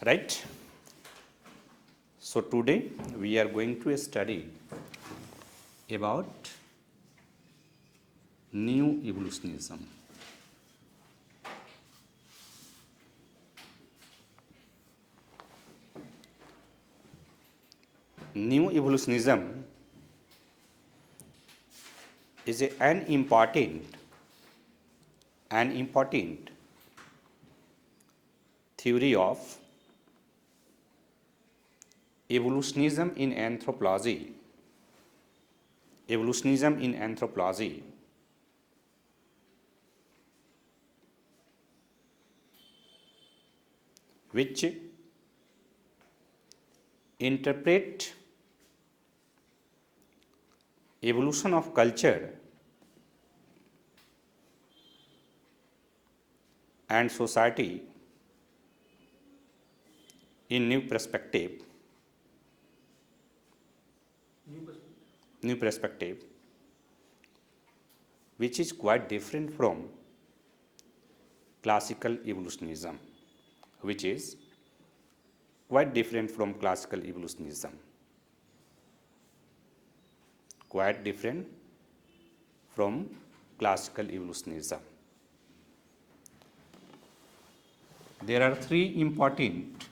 right? So today we are going to study about new evolutionism. New evolutionism is an important theory of evolutionism in anthropology. Evolutionism in anthropology, which interpret evolution of culture and society in new perspective, which is quite different from classical evolutionism, which is quite different from classical evolutionism, quite different from classical evolutionism. There are three important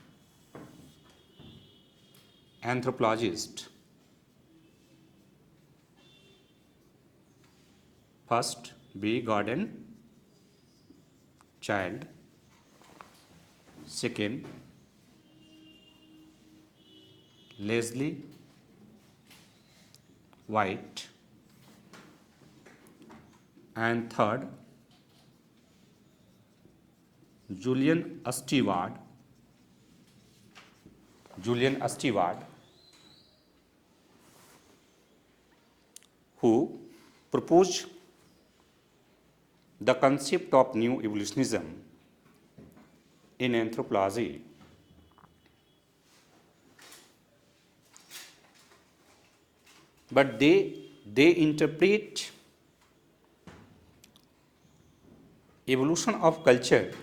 anthropologists. First, B. Gordon Childe. Second, Leslie White. And third, Julian Stewart. Who proposed the concept of new evolutionism in anthropology. But they interpret evolution of culture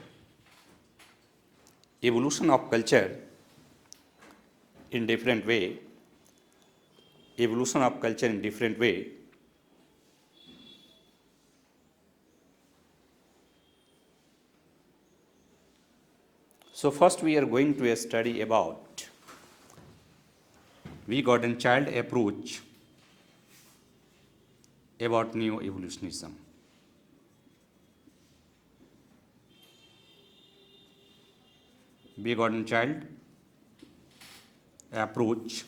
in different way. So first we are going to study about V. Gordon Childe approach about new evolutionism. V. Gordon Childe approach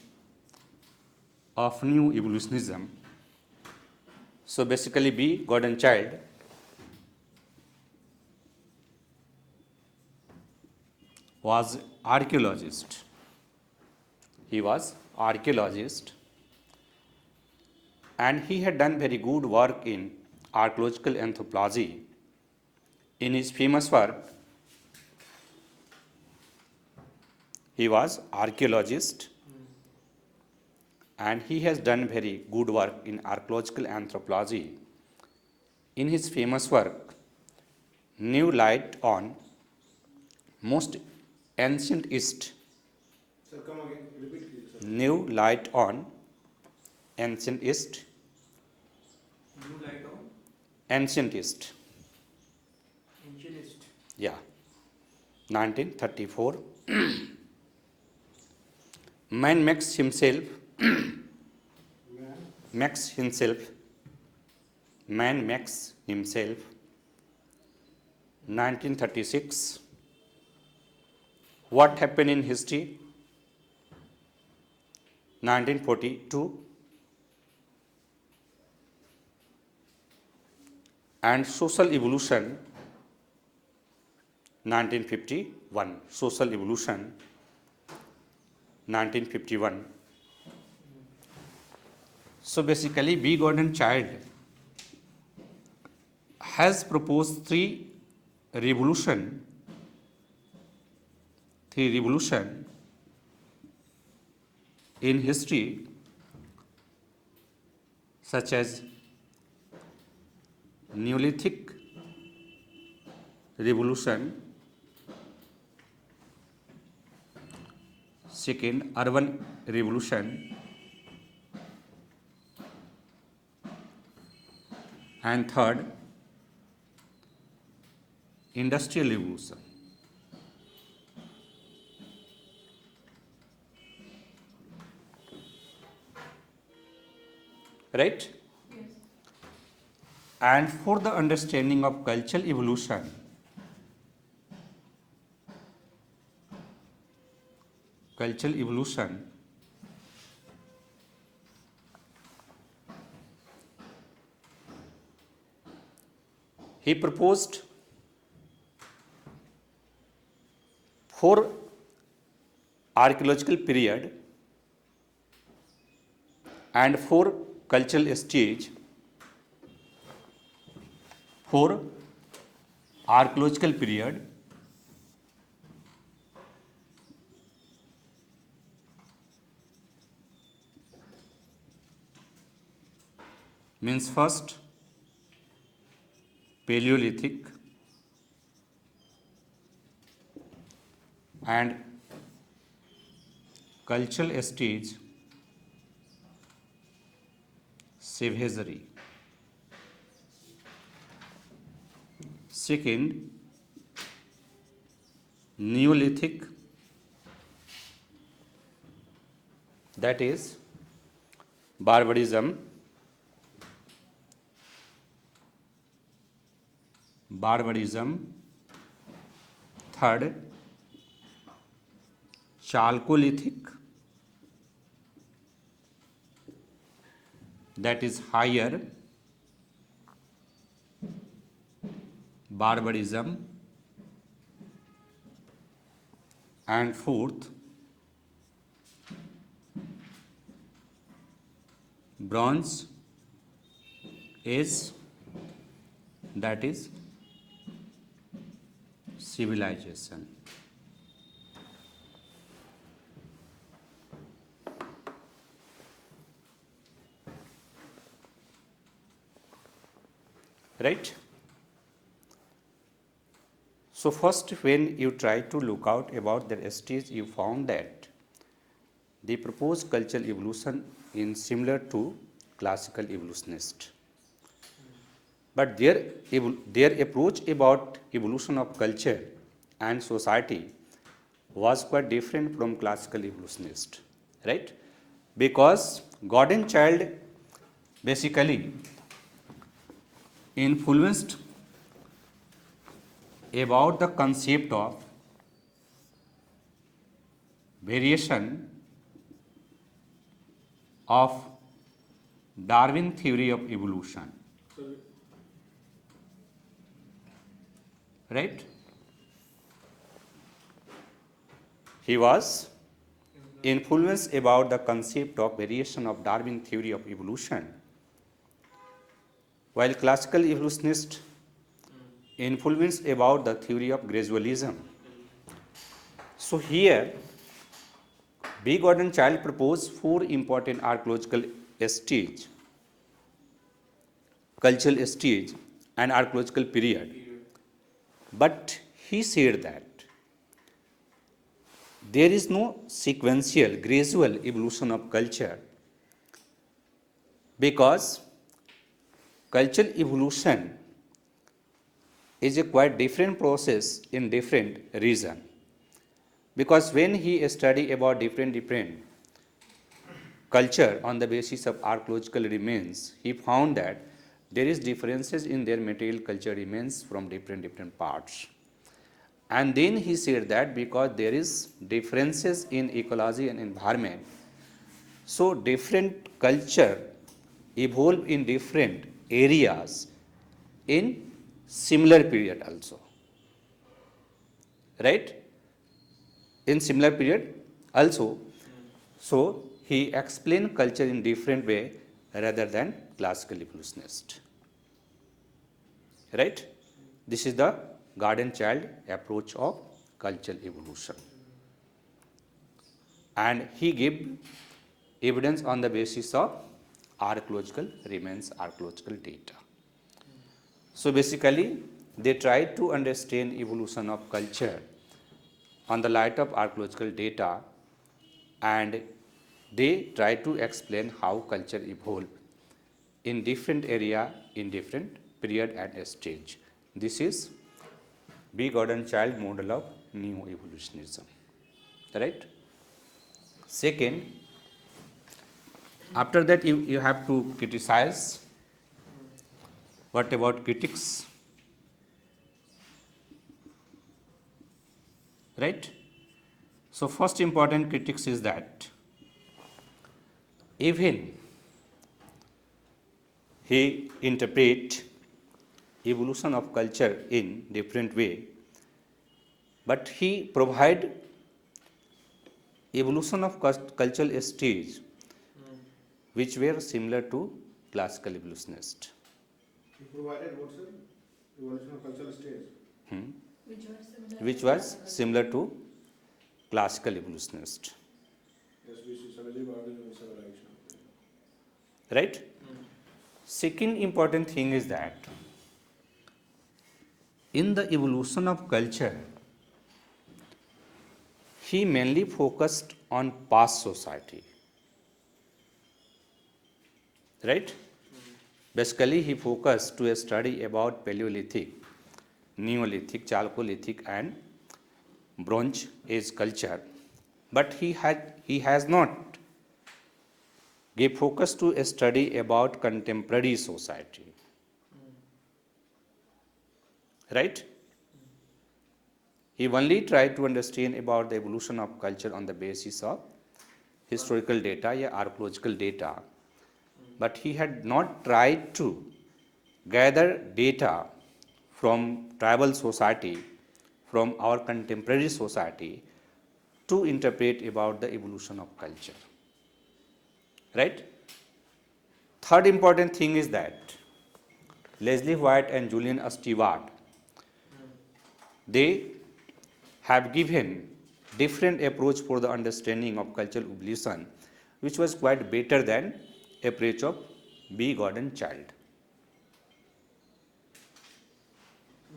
of new evolutionism. So basically B. Gordon Childe was archaeologist. He was archaeologist and he had done very good work in archaeological anthropology. In his famous work, he was archaeologist and he has done very good work in archaeological anthropology. In his famous work, New Light on Most Ancient East. Sir, come again. Repeat, please, sir. New Light on Ancient East. New light on Ancient East. ancient east. Yeah. 1934. Man makes himself. Man makes himself. 1936. What happened in history? 1942. And social evolution, 1951. Social evolution, 1951. So basically, B. Gordon Childe has proposed three revolution in history, such as Neolithic revolution, second urban revolution, and third industrial revolution. Right? And for the understanding of cultural evolution, he proposed four archaeological period and four cultural stage for archaeological period means first Paleolithic and cultural stage savagery. Second, Neolithic, that is barbarism. Third, Chalcolithic, that is higher barbarism. And fourth, Bronze Age, that is civilization. Right? So first, when you try to look out about their stage, you found that they proposed cultural evolution in similar to classical evolutionists. But their approach about evolution of culture and society was quite different from classical evolutionists, right? Because Gordon Child basically influenced about the concept of variation of Darwin theory of evolution. Right? He was influenced about the concept of variation of Darwin theory of evolution, while classical evolutionists influenced about the theory of gradualism. So here, B. Gordon Child proposed four important archaeological stage, cultural stage, and archaeological period. But he said that there is no sequential, gradual evolution of culture, because cultural evolution is a quite different process in different region. Because when he studied about different culture on the basis of archaeological remains, he found that there is differences in their material culture remains from different parts. And then he said that because there is differences in ecology and environment, so different culture evolve in different areas in similar period also. Right? In similar period also. So he explained culture in different way rather than classical evolutionist. Right? This is the Gordon Child approach of cultural evolution. And he gave evidence on the basis of archaeological remains, archaeological data. So basically, they tried to understand evolution of culture on the light of archaeological data and they try to explain how culture evolved in different area, in different period and stage. This is B. Gordon Child model of neo-evolutionism. Right? Second, after that you have to criticize. What about critics? Right? So first important critics is that even he interpret evolution of culture in different way, but he provide evolution of cultural stage which were similar to classical evolutionists. He provided what's the evolution of cultural stage? Which was similar to classical evolutionists. Yes, we see Sanaji Bhavin and civilization. Right? Second important thing is that in the evolution of culture, he mainly focused on past society. Right? Basically, he focused to a study about Paleolithic, Neolithic, Chalcolithic, and Bronze Age culture, but he has not gave focus to a study about contemporary society. Right? He only tried to understand about the evolution of culture on the basis of historical data or archaeological data, but he had not tried to gather data from tribal society, from our contemporary society, to interpret about the evolution of culture. Right? Third important thing is that Leslie White and Julian Stewart, they have given different approach for the understanding of cultural evolution, which was quite better than approach of B. Gordon Child.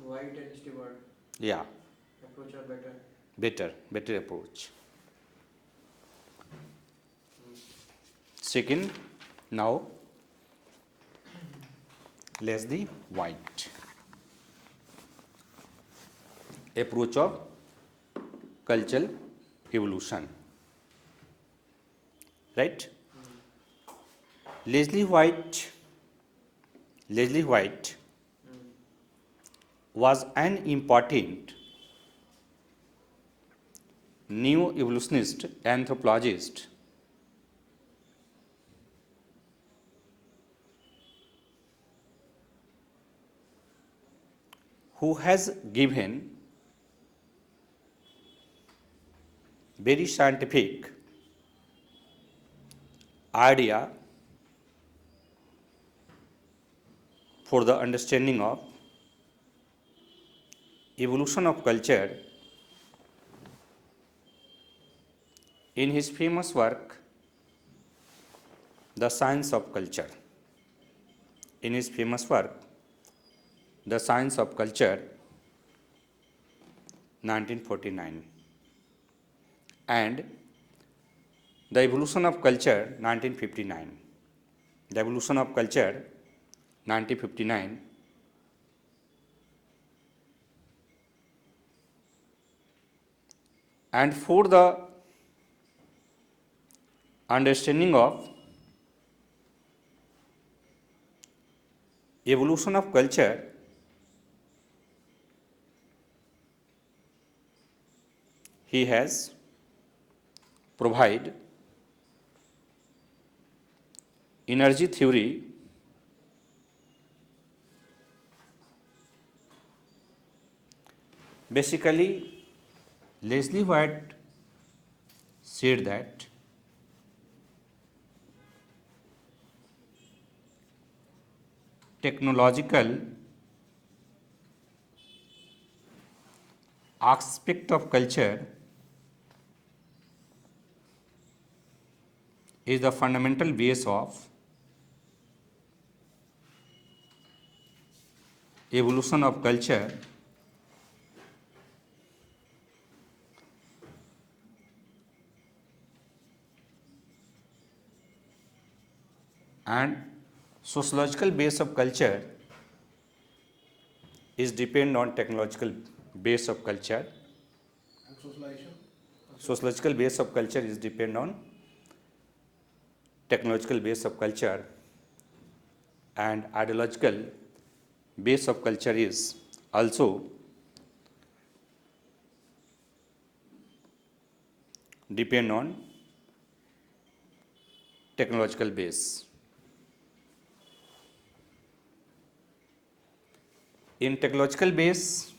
White and Stewart Yeah, approach are better. better approach. Second, now Leslie White approach of cultural evolution. Right? Leslie White was an important neo-evolutionist anthropologist who has given very scientific idea for the understanding of evolution of culture in his famous work, The Science of Culture. In his famous work, The Science of Culture, 1949, and The Evolution of Culture, 1959. The Evolution of Culture, 1959, and for the understanding of evolution of culture, he has provide energy theory, basically Leslie White said that technological aspect of culture is the fundamental base of evolution of culture, and sociological base of culture is depend on technological base of culture. And socialization. Sociological base of culture is depend on technological base of culture, and ideological base of culture is also depend on technological base. In technological base,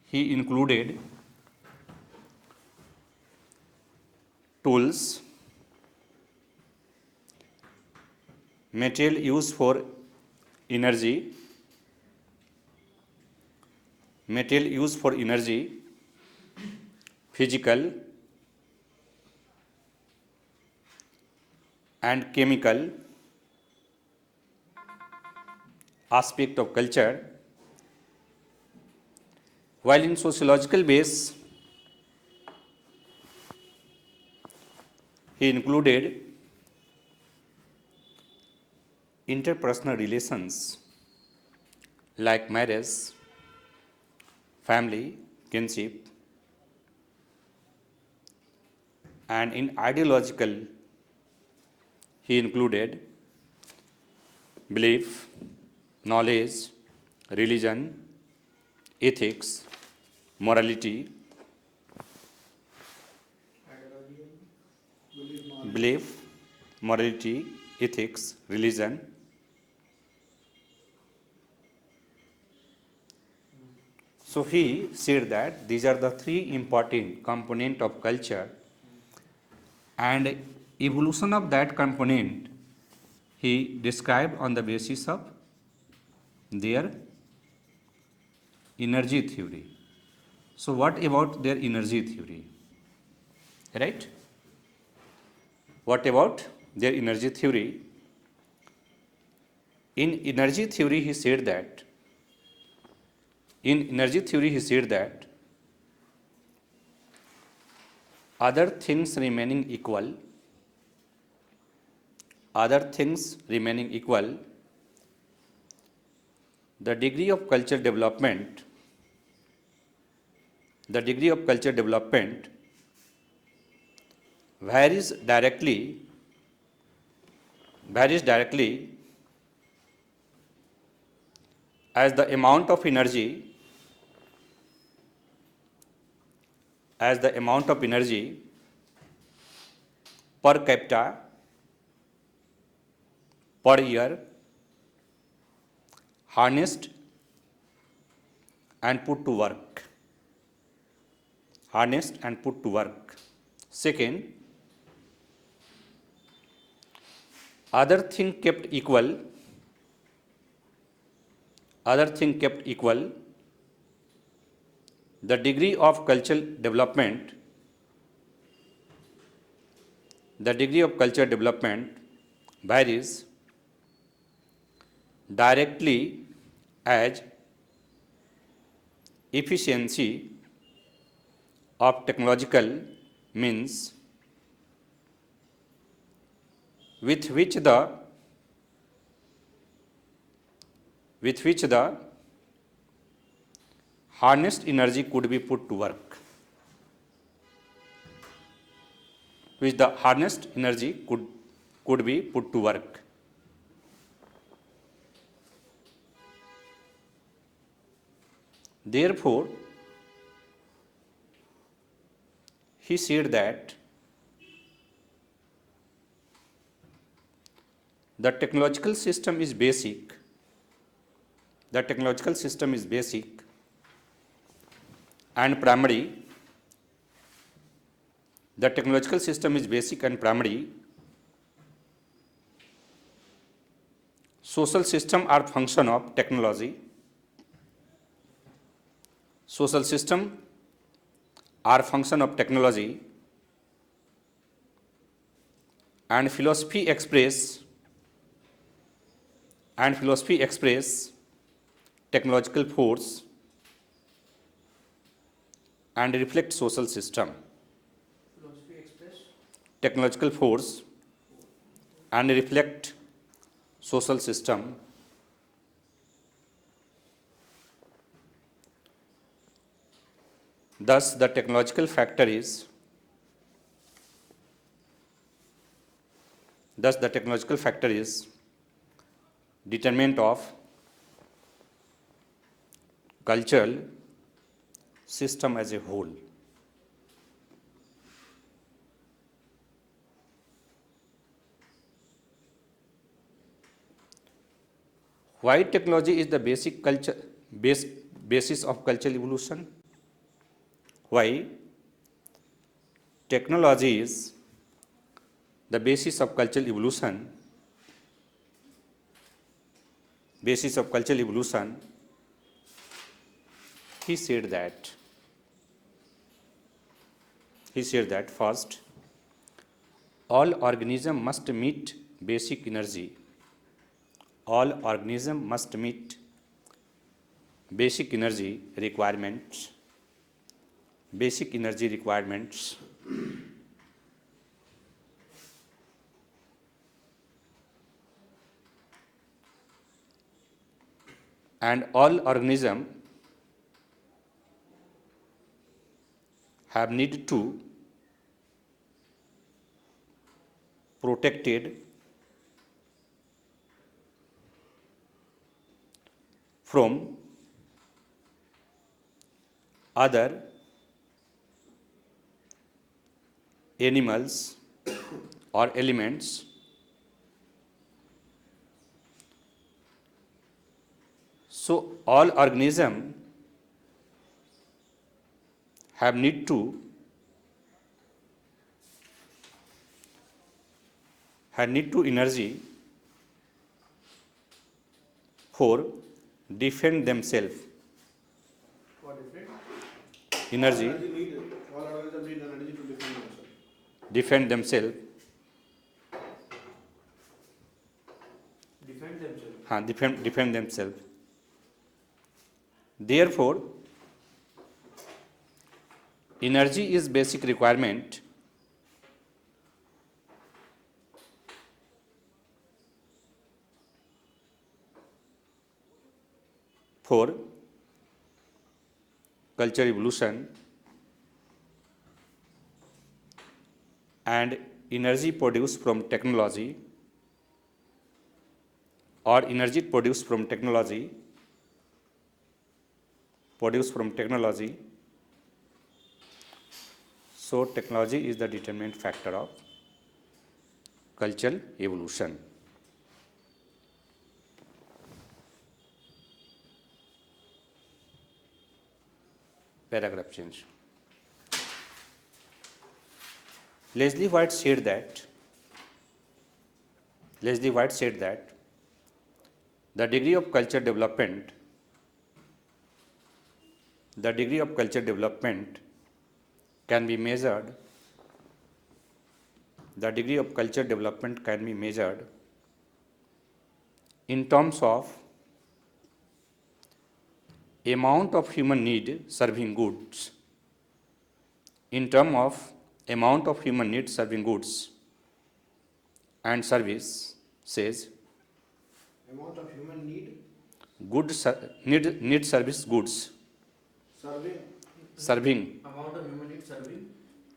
he included tools, material used for energy, physical and chemical aspect of culture, while in sociological base he included interpersonal relations like marriage, family, kinship, and in ideological he included belief, knowledge, religion, ethics, morality, Ideology, belief, knowledge. belief, morality, ethics, religion. So he said that these are the three important components of culture, and evolution of that component he described on the basis of their energy theory. So what about their energy theory? Right? What about their energy theory? In energy theory he said that other things remaining equal, the degree of culture development varies directly as the amount of energy per capita per year harnessed and put to work. Second, other thing kept equal, the degree of cultural development varies directly as efficiency of technological means with which the harnessed energy could be put to work. Therefore, he said that the technological system is basic. And primary. The technological system is basic and primary. Social system are function of technology. And philosophy express technological force and reflect social system. Philosophy express. Technological force and reflect social system. Thus, the technological factor is determinant of cultural system as a whole. Why technology is the basis of cultural evolution? Why technology is the basis of cultural evolution? Basis of cultural evolution. He said that first, all organisms must meet basic energy. All organisms must meet basic energy requirements. Basic energy requirements. And all organisms have need to protected from other animals or elements. So all organisms have need to energy for defend themselves. What different? Energy All organisms need energy to defend themselves. defend themselves. Defend themselves. Defend themselves. Therefore, energy is basic requirement for culture evolution, and energy produced from technology or energy produced from technology so technology is the determinant factor of cultural evolution. Paragraph change. Leslie White said that the degree of culture development can be measured in terms of amount of human need serving goods. In terms of amount of human need serving goods and service, says Amount of human need need service goods serving amount of human need serving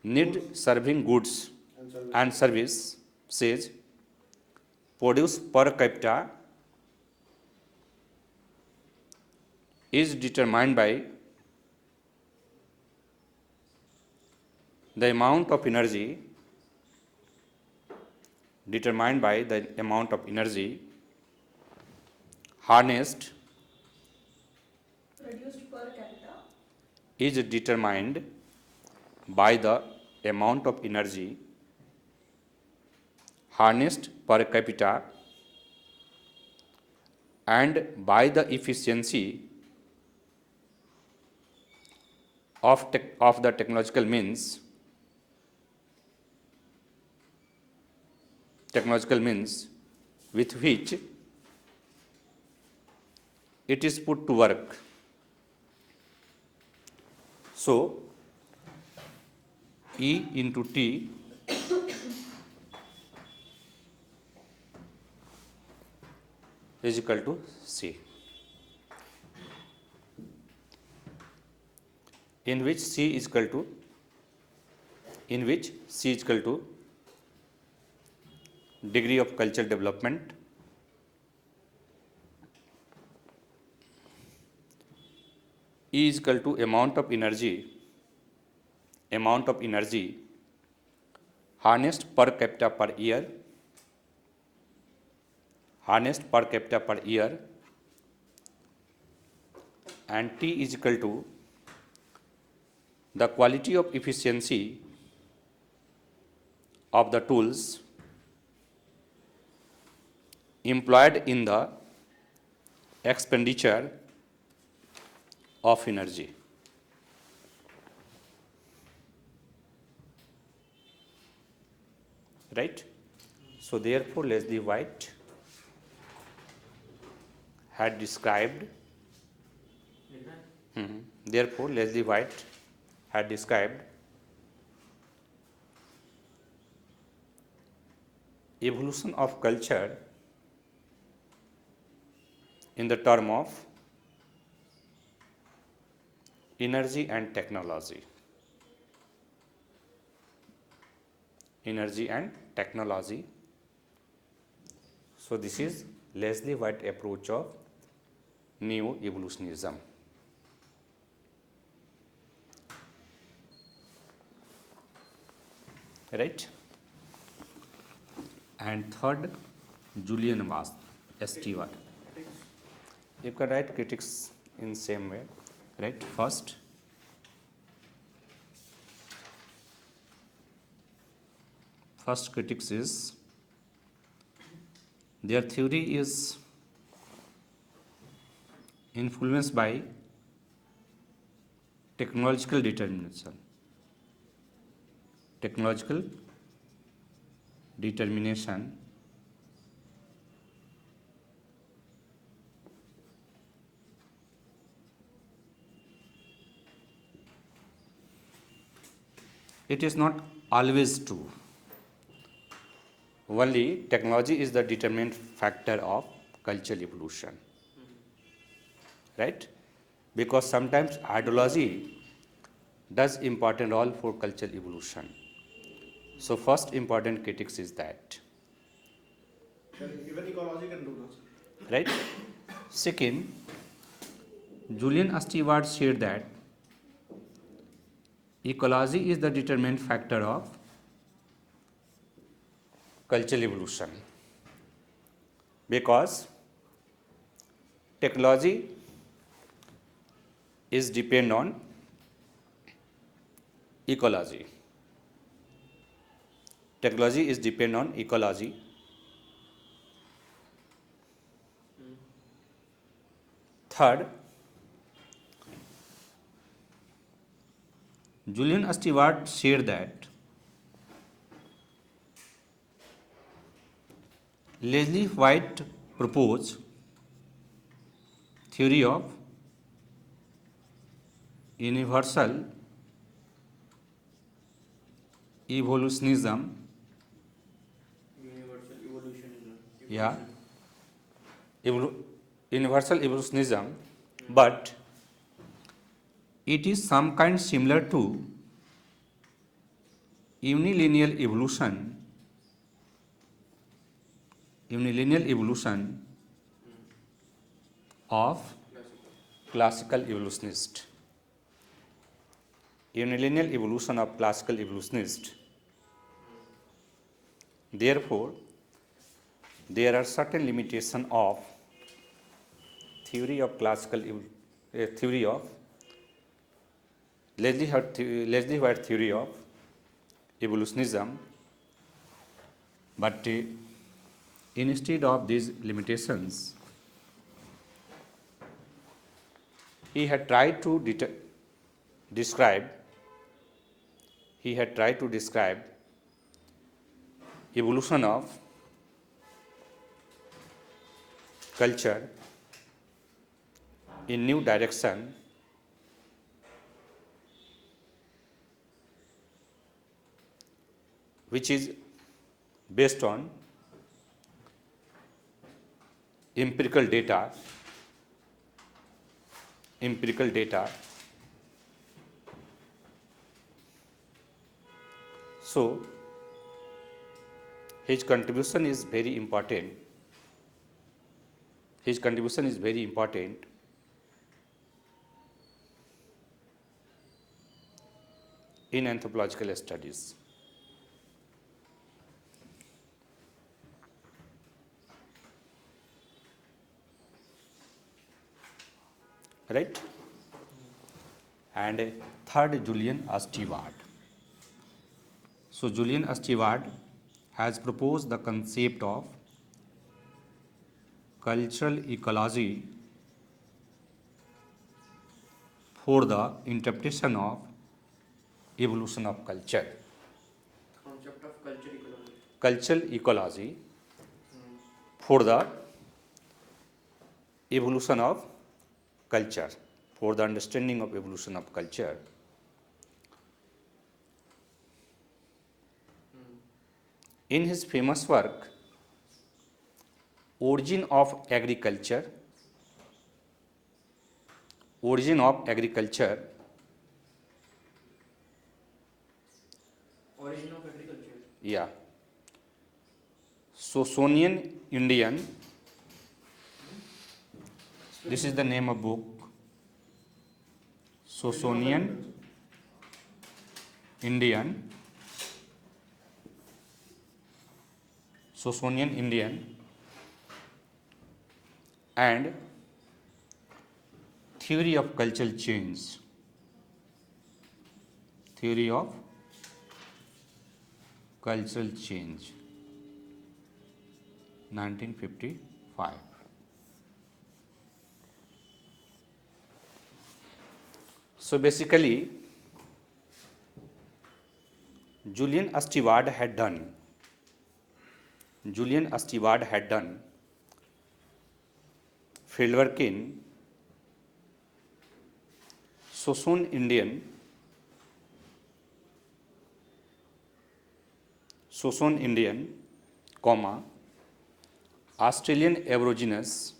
need serving goods and service. and service, says produce per capita is determined by the amount of energy harnessed produced per capita is determined by the amount of energy harnessed per capita and by the efficiency of the technological means with which it is put to work. So, E into T is equal to C, in which C is equal to degree of cultural development, E is equal to amount of energy harnessed per capita per year, and T is equal to the quality of efficiency of the tools employed in the expenditure of energy. Right? So therefore, Leslie White had described therefore Leslie White had described evolution of culture in the term of energy and technology. So this is Leslie White approach of neo-evolutionism. Right? And third, Julian Stewart. You can write critics in same way. Right? First critics is their theory is influenced by technological determination. It is not always true. Only technology is the determinant factor of cultural evolution. Right? Because sometimes ideology does important role for cultural evolution. So first important critics is that. Even ecology can do this. Right? Second, Julian Stewart said that ecology is the determinant factor of cultural evolution because technology is depend on ecology. Technology is depend on ecology. Third, Julian Stewart said that Leslie White proposed theory of universal evolutionism. Yeah, universal evolutionism, but it is some kind similar to unilinear evolution of classical evolutionist. Unilinear evolution of classical evolutionist. Therefore, there are certain limitations of theory of theory of Leslie White theory of evolutionism, but instead of these limitations, he had tried to describe evolution of culture in new direction, which is based on empirical data so his contribution is very important in anthropological studies. Right? And third, Julian Stewart. So Julian Stewart has proposed the concept of cultural ecology for the interpretation of evolution of culture. Concept of culture ecology. Cultural ecology for the evolution of culture, for the understanding of evolution of culture. In his famous work, Origin of Agriculture, Origin of agriculture. yeah, Sosonian Indian, this is the name of book, Sosonian Indian, and Theory of Cultural Change. Theory of Cultural Change, 1955. So basically, Julian Stewart had done fieldwork in Soson Indian, Australian Aborigines,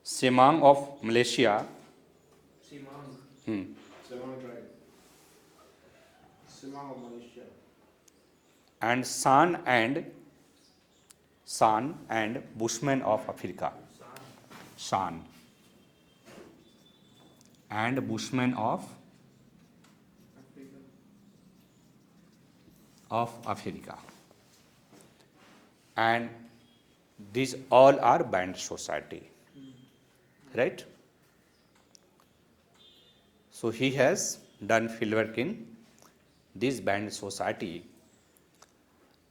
Semang of Malaysia, Semang. Semang tribe. Semang of Malaysia. and San and Bushmen of Africa. San and Bushmen of Africa. And these all are band society. Right? So he has done fieldwork in this band society,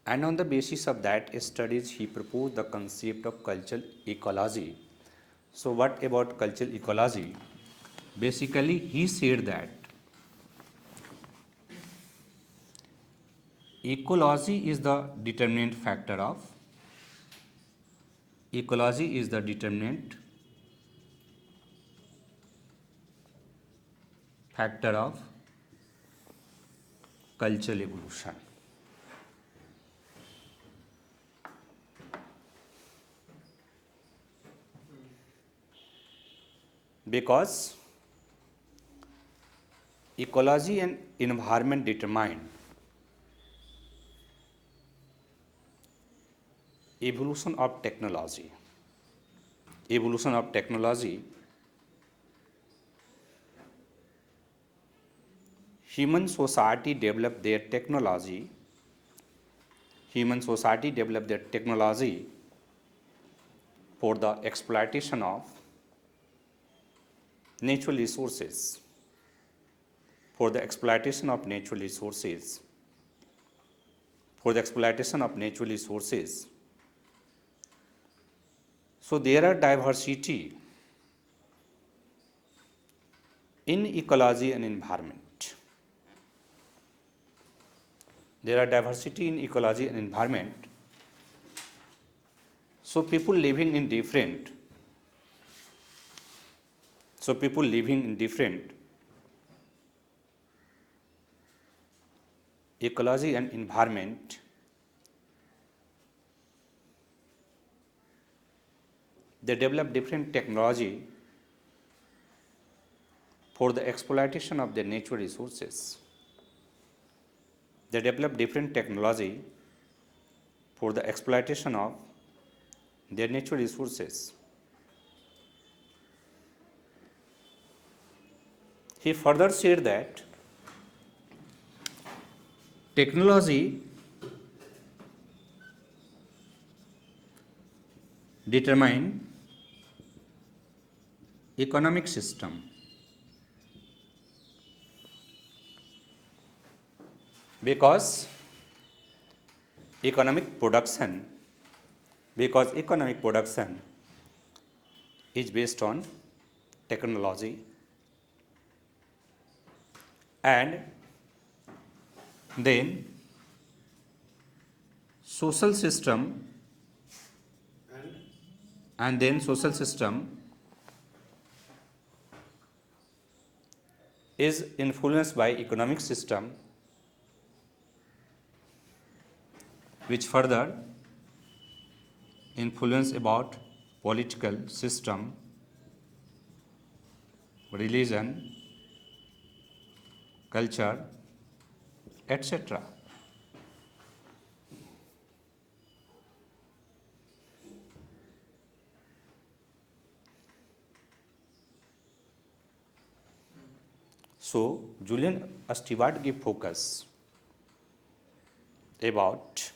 and on the basis of that studies he proposed the concept of cultural ecology. So what about cultural ecology? Basically he said that ecology is the determinant factor of cultural evolution. Because ecology and environment determine evolution of technology. Human society developed their technology for the exploitation of natural resources. So there are diversity in ecology and environment. So people living in different ecology and environment They develop different technology for the exploitation of their natural resources. They develop different technology for the exploitation of their natural resources. He further said that technology determine economic system. Because economic production is based on technology, and then social system is influenced by economic system, which further influence about political system, religion, culture, etc. So Julian Stewart gave focus about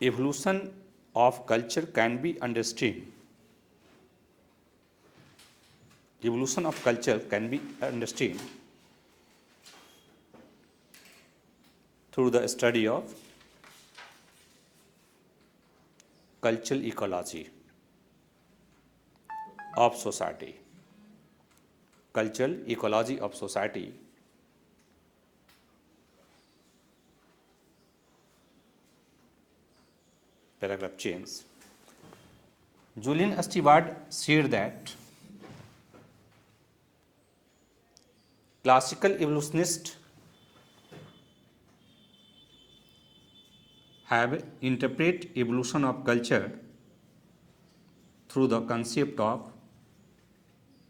evolution of culture can be understood. Evolution of culture can be understood through the study of cultural ecology of society. Cultural ecology of society paragraph change. Julian Stewart said that classical evolutionists have interpreted evolution of culture through the concept of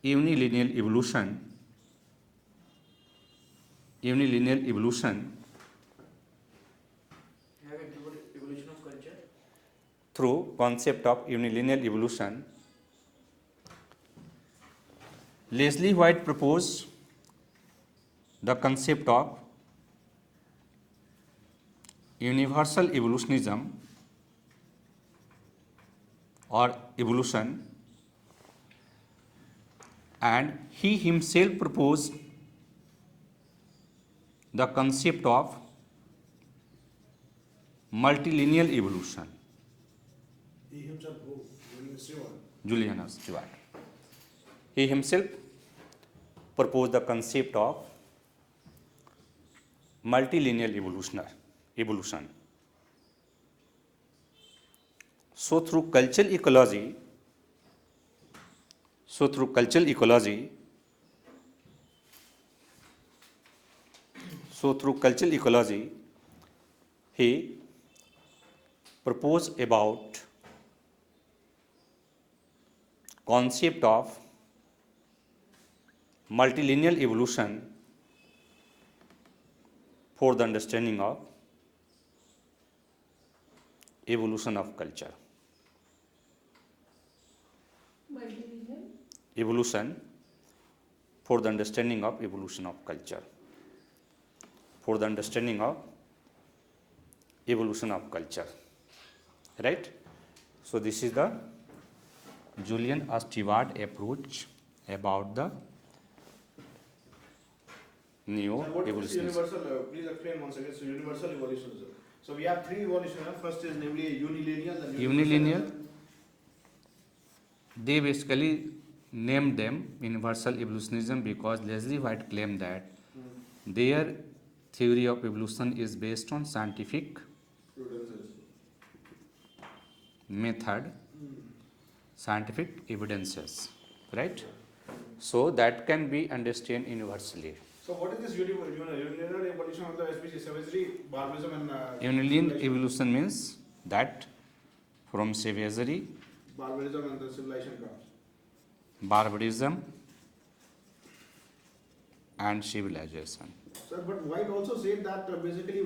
unilinear evolution. Unilinear evolution Have included evolution of culture. through concept of unilinear evolution. Leslie White proposed the concept of universal evolutionism or evolution, and he himself proposed the concept of multilinear evolution. He himself who? Julian Stewart. Julian Stewart. He himself proposed the concept of multilinear evolution. So through cultural ecology, he proposed about concept of multilinear evolution for the understanding of evolution of culture. Multilinear. Evolution for the understanding of evolution of culture. For the understanding of evolution of culture. Right? So this is the Julian Stewart approach about the And what is neo-evolutionism. universal? Please explain once again. So universal evolutionism. So we have three evolutionary. First is namely unilinear. Then Unilinear. universal. They basically named them universal evolutionism because Leslie White claimed that their theory of evolution is based on scientific Prudence. method, scientific evidences, right? So that can be understood universally. So what is this unilinear evolution of the SPC? Savagery, barbarism and Unilinear evolution means that from savagery, barbarism and the civilization comes. barbarism, and civilization. Sir, but White also said that basically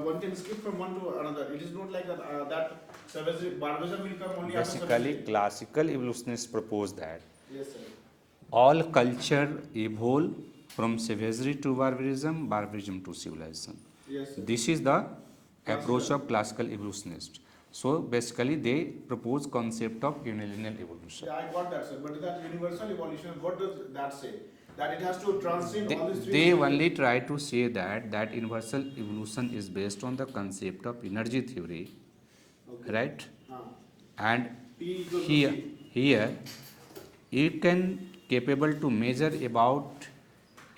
one can skip from one to another. It is not like that savagery, barbarism will come only after Basically, savagery. classical evolutionists propose that Yes, sir. all culture evolve from savagery to barbarism, barbarism to civilization. Yes, sir. This is the approach of classical evolutionists. So basically, they propose concept of unilinear evolution. Yeah, I got that, sir. But that universal evolution, what does that say? That it has to transcend all these three. They stages? only try to say that universal evolution is based on the concept of energy theory, Okay. right? Ah. And T equals to here, C. here you can capable to measure about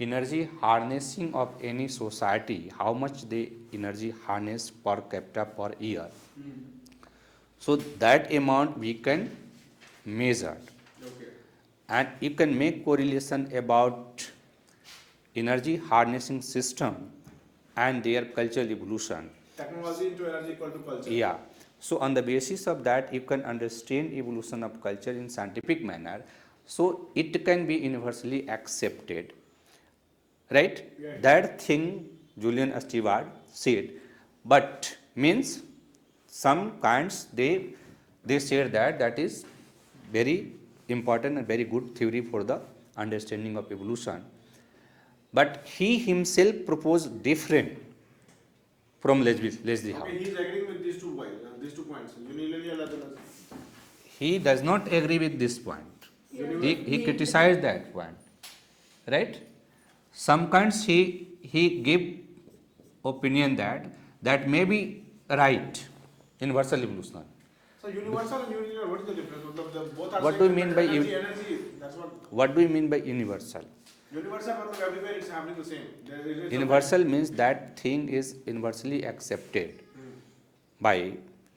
energy harnessing of any society, how much they energy harness per capita per year. So that amount we can measure, Okay. and you can make correlation about energy harnessing system and their cultural evolution. Technology into energy equal to culture. Yeah. So on the basis of that, you can understand evolution of culture in scientific manner. So it can be universally accepted, right? Yeah. That thing Julian Stewart said, but means some kinds they said that is very important and very good theory for the understanding of evolution. But he himself proposed different from Leslie Howe. Okay, he is agreeing with these two points. Unilinear as well as. He does not agree with this point. He criticized that point, right? Some kinds he give opinion that may be right, universal evolution. So universal and unilinear, what is the difference? Both are What saying do you that mean by energy, that's what. What do you mean by universal? Universal, but everywhere it's happening the same. There is a- Universal means that thing is universally accepted by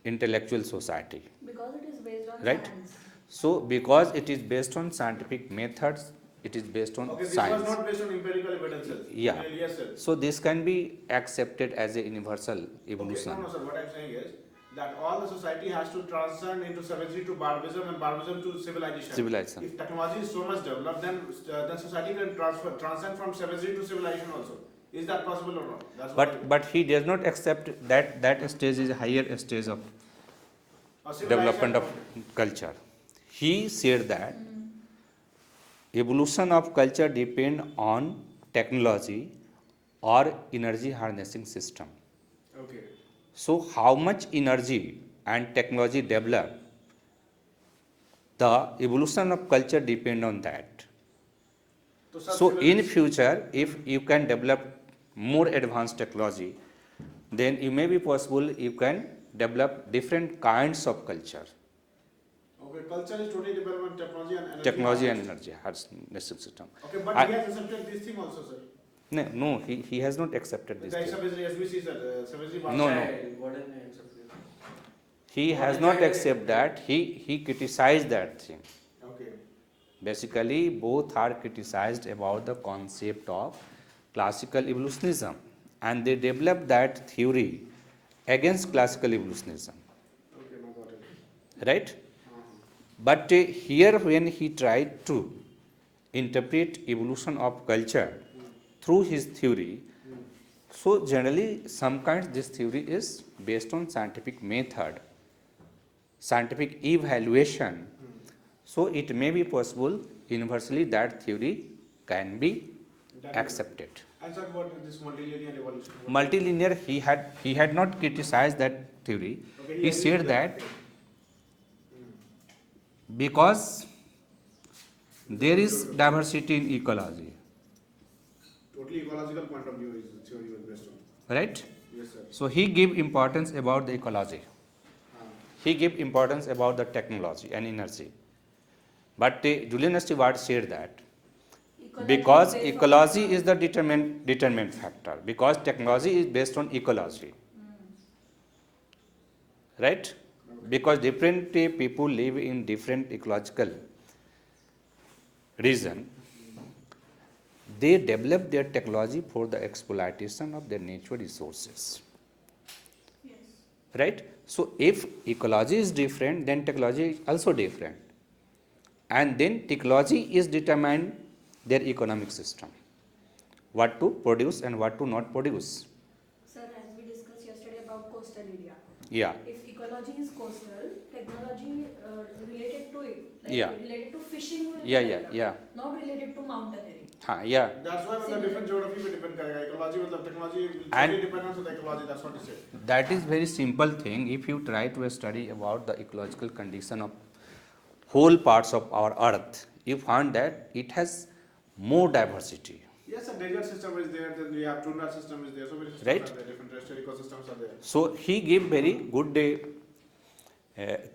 intellectual society, Because it is based on right? science. So because it is based on scientific methods, it is based on Okay, this science. was not based on empirical evidences. Yeah. Yes, sir. So this can be accepted as a universal Okay, evolution. no, sir. What I'm saying is that all the society has to transcend into savagery to barbarism and barbarism to civilization. Civilization. If technology is so much developed, then society can transcend from savagery to civilization also. Is that possible or not? That's what But he does not accept that stage is a higher stage of civilization- development of culture. He said that evolution of culture depend on technology or energy harnessing system. Okay. So how much energy and technology develop, the evolution of culture depend on that. sir, So in civilization- future, if you can develop more advanced technology, then it may be possible you can develop different kinds of culture, Okay, culture is totally dependent on technology and energy. technology and energy harnessing system. Okay, but I- he has accepted this thing also, sir. No, he has not accepted this The thing. savagery, as we see, sir, savagery. No, no. Golden age of the- He has not accepted that. He criticized that thing. Okay. Basically, both are criticized about the concept of classical evolutionism, and they developed that theory against classical evolutionism, Okay, now got it. right? But here, when he tried to interpret evolution of culture through his theory, so generally, sometimes this theory is based on scientific method, scientific evaluation. So it may be possible universally that theory can be accepted. And sir, what is this multilinear evolution? Multilinear, he had not criticized that theory. Okay, He agrees said with that because there is diversity in ecology, Totally ecological point of view is the theory was based on. right? Yes, sir. So he gave importance about the ecology. Ah. He gave importance about the technology and energy. But Julian Stewart said that because ecology is the determinant factor, because technology is based on ecology, right? Because different people live in different ecological region, they develop their technology for the exploitation of their natural resources, Yes. right? So if ecology is different, then technology is also different. And then technology is determined their economic system, what to produce and what to not produce. Sir, as we discussed yesterday about coastal area, Yeah, if ecology is coastal, technology related to it, like Yeah. related to fishing will be Yeah, developed, not related to mountaineering. yeah. That's why मतलब different geography पे depend करेगा. Ecology मतलब technology will And- totally depend on the ecology. That's what he said. That is very simple thing. If you try to study about the ecological condition of whole parts of our earth, you find that it has more diversity. Yes, a desert system is there. Then we have tundra system is there. So many systems Right. are there. Different terrestrial ecosystems are there. So he gave very good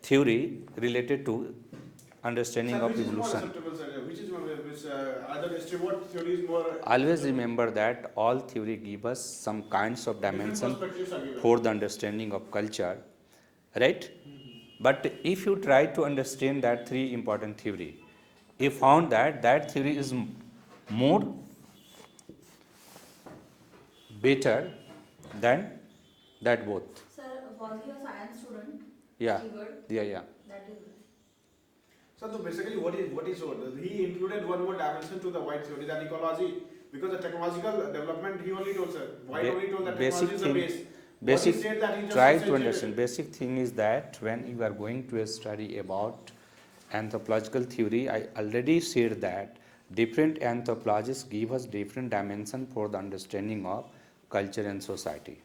theory related to understanding Sir, of which is more evolution. acceptable, sir? Which is more, which either Stewart theory is more. Always remember that all theory give us some kinds of different dimension perspectives are given. for the understanding of culture, right? But if you try to understand that three important theory, you found that that theory is more better than that both. Sir, was he a science student? Yeah, Keyword, yeah. that is. So basically, what is so? He included one more dimension to the white theory, that ecology, because the technological development. He only told, sir. White only told that Basic technology is the thing- base. Basic, What he said that he just try to accentuated. understand. Basic thing is that when you are going to study about anthropological theory, I already said that different anthropologists give us different dimension for the understanding of culture and society,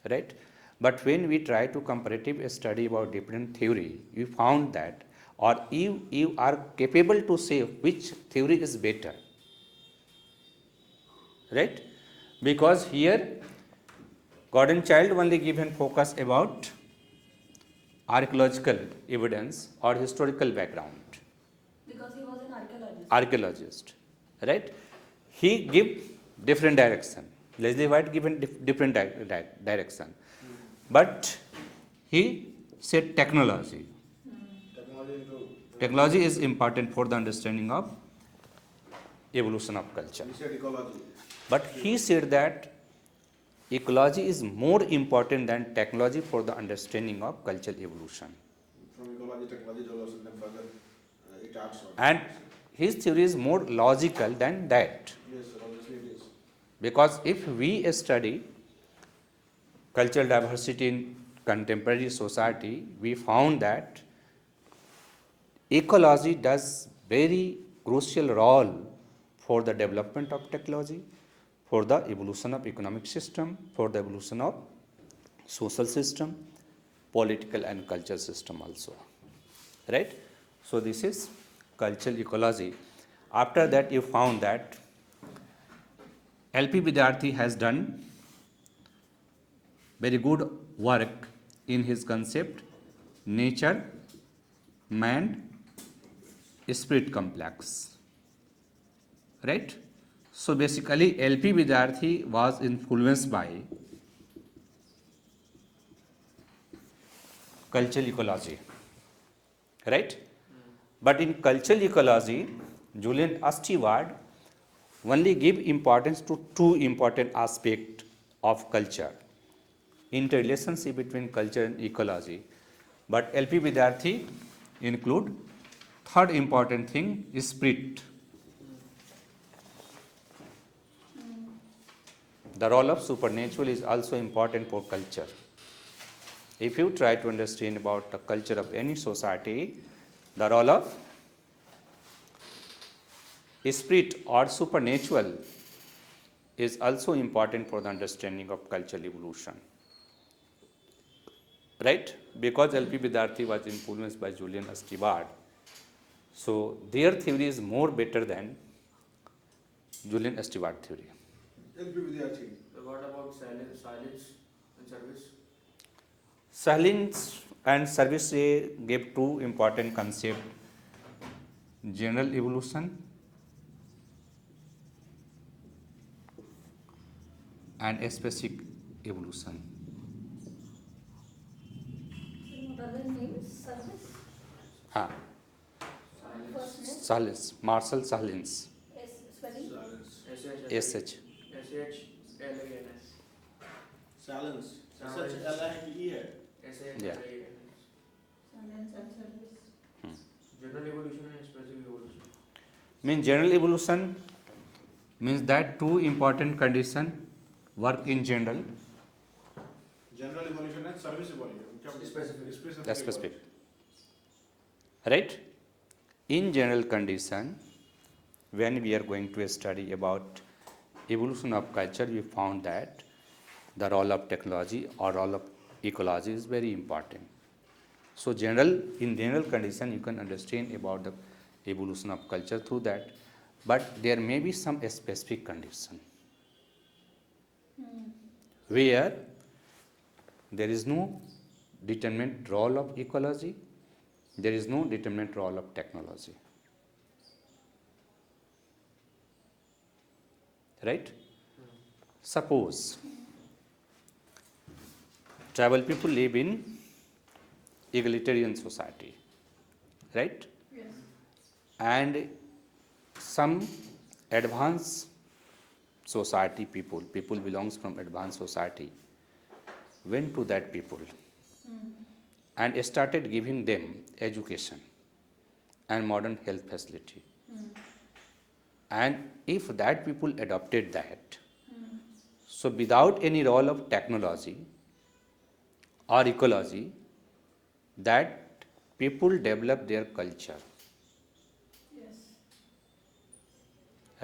right? But when we try to comparative study about different theory, you found that, or you are capable to say which theory is better, right? Because here Gordon Child only given focus about archaeological evidence or historical background, Because he was an archaeologist, right? He give different direction. Leslie White given different direction, but he said technology. Technology into. Technology is important for the understanding of evolution of culture. He said ecology. But he said that ecology is more important than technology for the understanding of cultural evolution. From ecology, technology develops, and then further it adds on. And his theory is more logical than that. Yes, sir, obviously it is. Because if we study cultural diversity in contemporary society, we found that ecology does very crucial role for the development of technology, for the evolution of economic system, for the evolution of social system, political and cultural system also, right? So this is cultural ecology. After that you found that LP Vidyarthi has done very good work in his concept nature, man, spirit complex, right? So basically LP Vidyarthi was influenced by cultural ecology, right? But in cultural ecology, Julian Stewart only give importance to two important aspects of culture, interrelationship between culture and ecology. But LP Vidyarthi include third important thing is spirit. The role of supernatural is also important for culture. If you try to understand about the culture of any society, the role of spirit or supernatural is also important for the understanding of cultural evolution. Right? Because LP Vidyarthi was influenced by Julian Stewart, so their theory is more better than Julian Stewart theory. LP Vidyarthi. What about silence and service? Silence and service gave two important concepts: general evolution and specific evolution. What are the names? Service? हाँ, First name? Salins, Marcel Salins, Spelling? SH. SHLANS. Silence. Silence. SHLINE है. ऐसे Yeah. Science and service. General evolution and specific evolution. Means general evolution means that two important condition work in general. General evolution and service evolution. Specific. That's specific. Right? In general condition, when we are going to study about evolution of culture, we found that the role of technology or role of ecology is very important. So in general condition, you can understand about the evolution of culture through that, but there may be some specific condition where there is no determinate role of ecology, there is no determinate role of technology. Right? Suppose tribal people live in egalitarian society, right? Yes. And some advanced society people belongs from advanced society, went to that people and started giving them education and modern health facility. And if that people adopted that, so without any role of technology or ecology, that people develop their culture, Yes.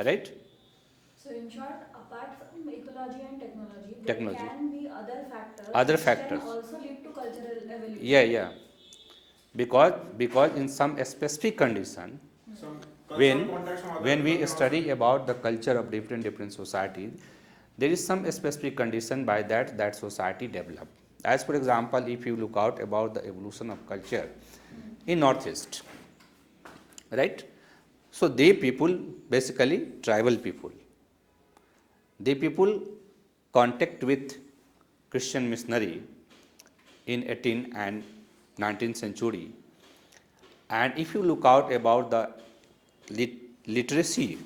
right? So in short, apart from ecology and technology, Technology. there can be other factors. Other which factors. can also lead to cultural evolution. Yeah. Because in some specific condition, Some cultural when context from other when we people can study about the culture of different societies, there is some specific condition by that society develop. As for example, if you look out about the evolution of culture in Northeast, right? So they people, basically tribal people, they people contact with Christian missionary in 18th and 19th century. And if you look out about the literacy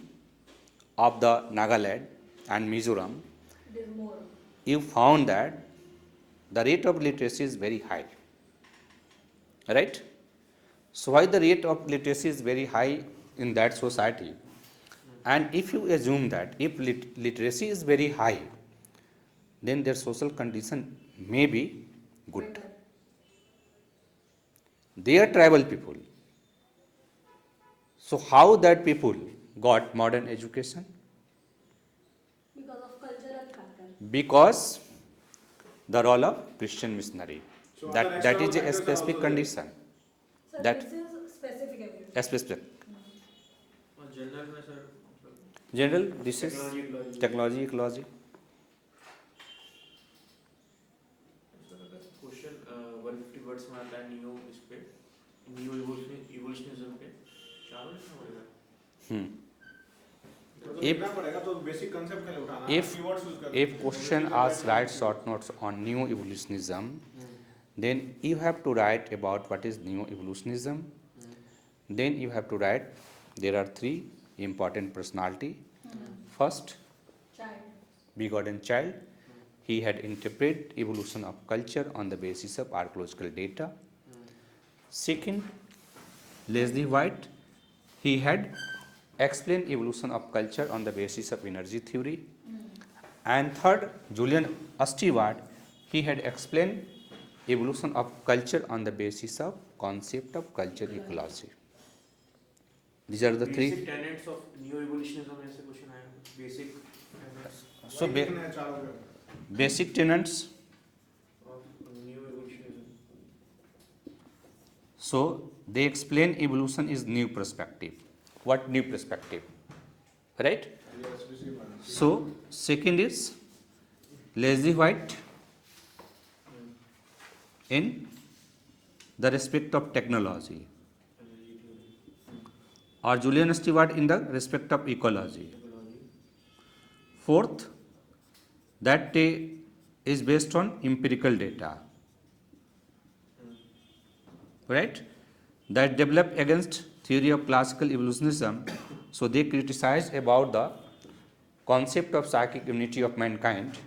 of the Nagaland and Mizoram, It is more. you found that the rate of literacy is very high, right? So why the rate of literacy is very high in that society? And if you assume that if literacy is very high, then their social condition may be good. Better. They are tribal people. So how that people got modern education? Because of cultural factor. Because the role of Christian missionary. So other That is external a factors are specific also there. condition. So That- this is specific evolution. A specific. और general में sir General, this is technology technology, ecology. Sir अगर question 150 words में आता है इस पे new इवोल्यूशनिज्म पे चारों लिखना पड़ेगा Hmm. तो If- लिखना पड़ेगा तो बेसिक कांसेप्ट के लिए उठाना है, If- keywords use करना If question asks write short notes on new evolutionism, then you have to write about what is new evolutionism. Then you have to write there are three important personality. First, Child. begotten child. He had interpreted evolution of culture on the basis of archaeological data. Second, Leslie White. He had explained evolution of culture on the basis of energy theory. And third, Julian Stewart. He had explained evolution of culture on the basis of concept of culture ecology. These are the three. Basic tenets of new evolutionism ऐसे question आया basic tenets So वही लिखना है चारों पे। basic tenets. Of new evolutionism So they explain evolution is new perspective. What new perspective? Right? Yes, receive one. So second is Leslie White in the respect of technology, energy theory or Julian Stewart in the respect of ecology. Technology Fourth, that is based on empirical data, right? That developed against theory of classical evolutionism. So they criticize about the concept of psychic unity of mankind,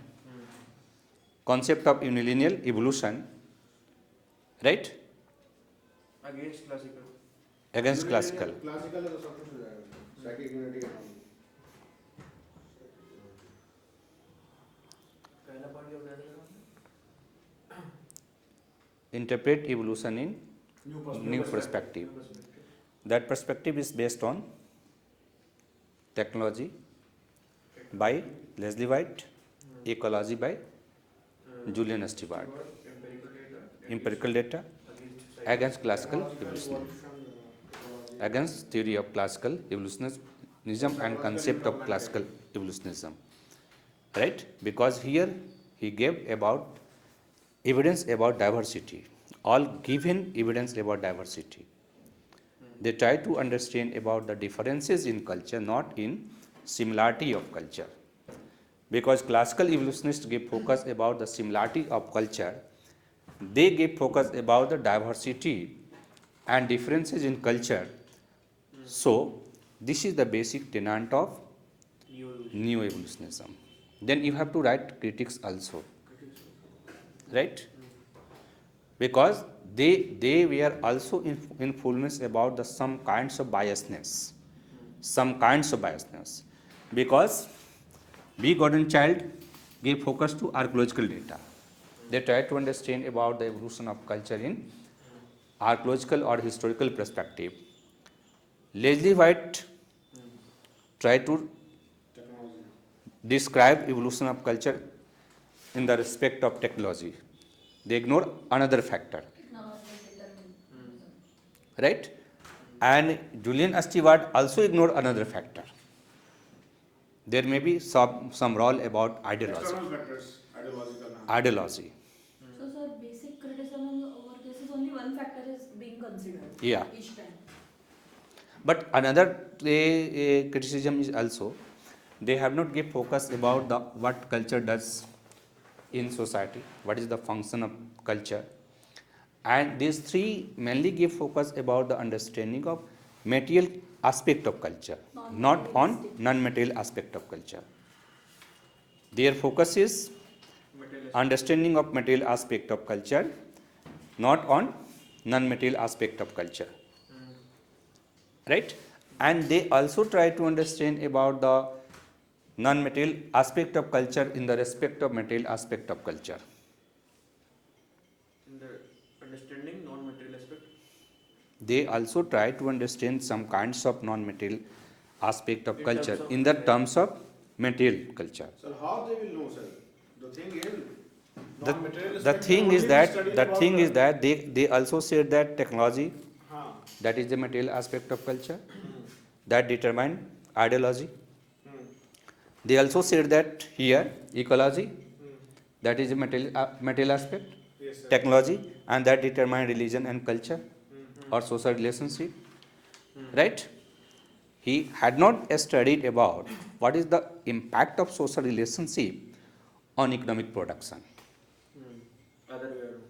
concept of unilinear evolution, right? Against classical. Against classical. Classical is सब कुछ हो जाएगा, psychic unity and all. पहला point क्या बताया था? Interpret evolution in new perspective. New perspective. That perspective is based on technology by Leslie White, ecology by Julian Stewart, empirical data against classical evolution, against theory of classical evolutionism and concept of classical evolutionism, right? Because here he gave about evidence about diversity, all given evidence about diversity. They try to understand about the differences in culture, not in similarity of culture. Because classical evolutionists give focus about the similarity of culture, they give focus about the diversity and differences in culture. So, this is the basic tenet of New evolution. new evolutionism. Then you have to write critics also, right? Because they were also influenced about the some kinds of biasness, because B. Gordon Child gave focus to archaeological data. They tried to understand about the evolution of culture in archaeological or historical perspective. Leslie White tried to Technology. describe evolution of culture in the respect of technology. They ignore another factor, right? And Julian Stewart also ignored another factor. There may be some role about ideology. External factors, ideological. Ideology, So, sir, basic criticism over this is only one factor is being considered. Yeah. Each time. but another criticism is also they have not give focus about the what culture does in society, what is the function of culture, and these three mainly give focus about the understanding of material aspect of culture, not on non-material aspect of culture. Their focus is Materialist. understanding of material aspect of culture, not on non-material aspect of culture, right? And they also try to understand about the non-material aspect of culture in the respect of material aspect of culture. In the understanding non-material aspect. They also try to understand some kinds of non-material aspect of In culture terms of in the material. terms of material culture. So how they will know, sir? The thing is, The, non-material the aspect, thing only is we that studied the about thing the- is that they also said that technology, हाँ, that is the material aspect of culture, that determine ideology. They also said that here ecology, that is a material aspect, yes, sir. technology, and that determine religion and culture or social relationship, right? He had not studied about what is the impact of social relationship on economic production. Other way around.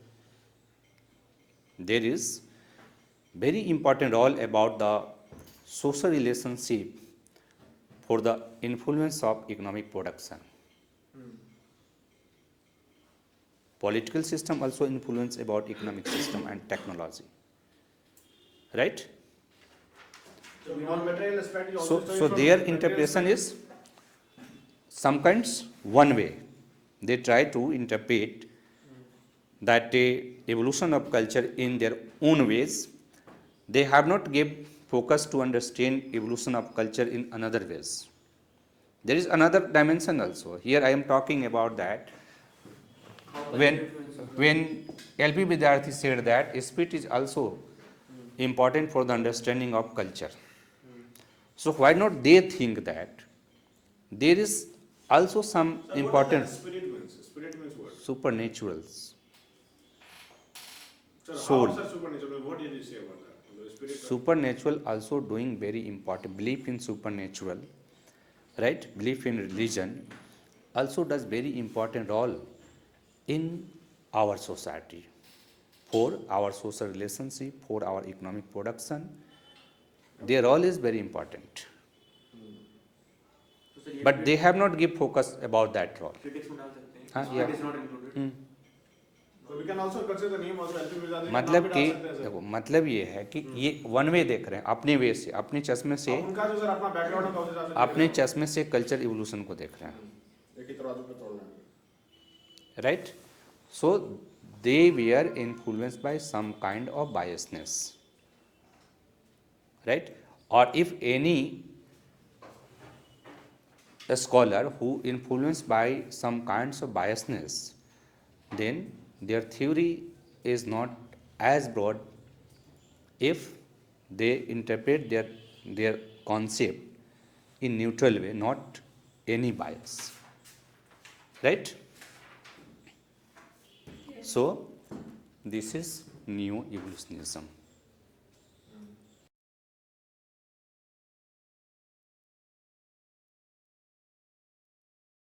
There is very important role about the social relationship for the influence of economic production. Political system also influence about economic system and technology, right? So non-material aspect is So, also studied so from their material interpretation aspect. is some kinds one way. They try to interpret that evolution of culture in their own ways. They have not give focus to understand evolution of culture in another ways. There is another dimension also. Here I am talking about that How when culture influences when LP Vidyarthi said that spirit is also important for the understanding of culture. So why not they think that there is also some Sir, important what does that spirit means? Spirit means what? supernaturals, Sir, Soul. how, sir, supernatural? What did you say about that? The spirit. supernatural also doing very important. Belief in supernatural, right? Belief in religion also does very important role in our society, for our social relationship, for our economic production. Their role is very important, So, sir, ये but भी they have not give focus about that role. critics में डाल सकते हैं. हाँ, Spirit yeah. is not included. So we can also consider the name also LP Mirza जी का नाम मतलब भी कि डाल सकते हैं सर। देखो मतलब ये है कि ये वन वे देख रहे हैं अपने वे से, अपने चश्मे से, अब उनका जो सर अपना बैकग्राउंड है उस हिसाब से अपने चश्मे से कल्चर इवोल्यूशन को देख रहे हैं, एक ही तराजू पे तोड़ना है। Right. So they were influenced by some kind of biasness, right? Or if any a scholar who influenced by some kinds of biasness, then their theory is not as broad if they interpret their concept in neutral way, not any bias, right? Yes. So this is neo evolutionism.